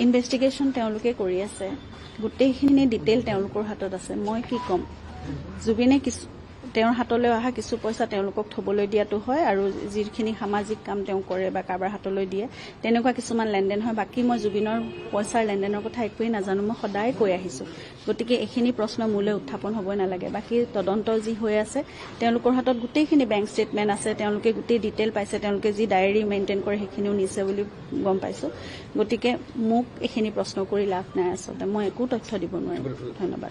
Investigation তেওঁলোকে কৰি আছে, গোটেইখিনি ডিটেইল তেওঁলোকৰ হাতত আছে। মই কি ক'ম, জুবিনে তেওঁৰ হাতলৈ অহা কিছু পইচা তেওঁলোকক থবলৈ দিয়াটো হয়, আৰু যিখিনি সামাজিক কাম তেওঁ কৰে বা কাৰোবাৰ হাতলৈ দিয়ে তেনেকুৱা কিছুমান লেনদেন হয়। বাকী মই জুবিনৰ পইচাৰ লেনদেনৰ কথা একোৱেই নাজানো, মই সদায় কৈ আহিছোঁ। গতিকে এইখিনি প্ৰশ্ন মোলৈ উত্থাপন হ'বই নালাগে। বাকী তদন্ত যি হৈ আছে, তেওঁলোকৰ হাতত গোটেইখিনি বেংক ষ্টেটমেণ্ট আছে, তেওঁলোকে গোটেই ডিটেইল পাইছে, তেওঁলোকে যি ডায়েৰী মেইনটেইন কৰে সেইখিনিও নিছে বুলি গম পাইছোঁ। গতিকে মোক এইখিনি প্ৰশ্ন কৰি লাভ নাই। আচলতে মই একো তথ্য দিব নোৱাৰিম। ধন্যবাদ।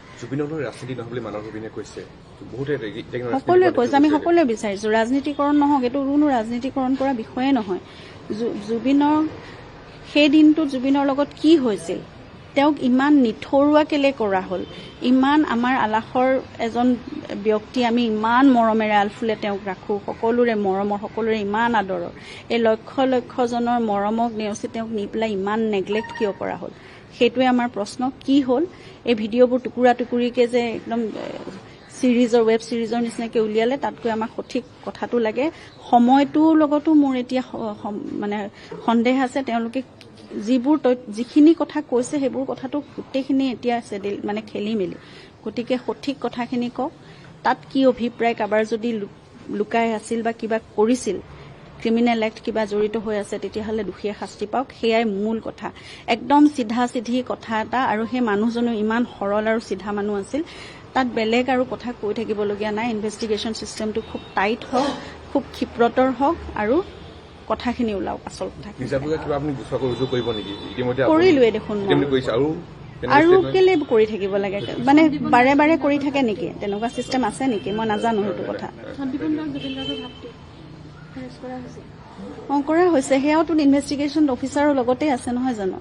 ৰাজনীতি নহয় বুলি মানৱ ৰবিনে কৈছে, সকলোৱে কৈছে, আমি সকলোৱে বিচাৰিছোঁ ৰাজনীতিকৰণ নহওক, এইটো কোনো ৰাজনীতিকৰণ কৰা বিষয়ে নহয়। জুবিনৰ সেই দিনটোত জুবিনৰ লগত কি হৈছিল, তেওঁক ইমান নিথৰুৱা কেলে কৰা হ'ল, ইমান আমাৰ আলাসৰ এজন ব্যক্তি, আমি ইমান মৰমেৰে আলফুলে তেওঁক ৰাখোঁ, সকলোৰে মৰমৰ, সকলোৰে ইমান আদৰৰ, এই লক্ষ লক্ষজনৰ মৰমক নেওচি তেওঁক নি পেলাই ইমান নেগলেক্ট কিয় কৰা হ'ল, সেইটোৱে আমাৰ প্ৰশ্ন। কি হ'ল, এই ভিডিঅ'বোৰ টুকুৰা টুকুৰিকৈ যে একদম ৱেব ছিৰিজৰ নিচিনাকৈ উলিয়ালে, তাতকৈ আমাক সঠিক কথাটো লাগে। সময়টোৰ লগতো মোৰ এতিয়া মানে সন্দেহ আছে। তেওঁলোকে যিখিনি কথা কৈছে সেইবোৰ কথাটো গোটেইখিনি এতিয়া মানে খেলি মেলি। গতিকে সঠিক কথাখিনি কওক, তাত কি অভিপ্ৰায়, কাৰোবাৰ যদি লুকাই আছিল বা কিবা কৰিছিল, ক্ৰিমিনেল এক্ট কিবা জড়িত হৈ আছে, তেতিয়াহ'লে দোষীয়ে শাস্তি পাওক, সেয়াই মূল কথা। একদম চিধা চিধি কথা এটা, আৰু সেই মানুহজনো ইমান সৰল আৰু চিধা মানুহ আছিল, তাত বেলেগ আৰু কথা কৈ থাকিবলগীয়া নাই। ইনভেষ্টিগেশ্যন চিষ্টেমটো খুব টাইট হওক, খুব ক্ষিপ্ৰতৰ হওক, আৰু কথাখিনি ওলাওক, আচল কথা। কৰিলোৱে দেখোন, আৰু কেলে কৰি থাকিব লাগে, মানে বাৰে বাৰে কৰি থাকে নেকি, তেনেকুৱা চিষ্টেম আছে নেকি, মই নাজানো সেইটো কথা। কৰা হৈছে, সেয়াওতো ইনভেষ্টিগেশ্যন অফিচাৰৰ লগতে আছে নহয় জানো।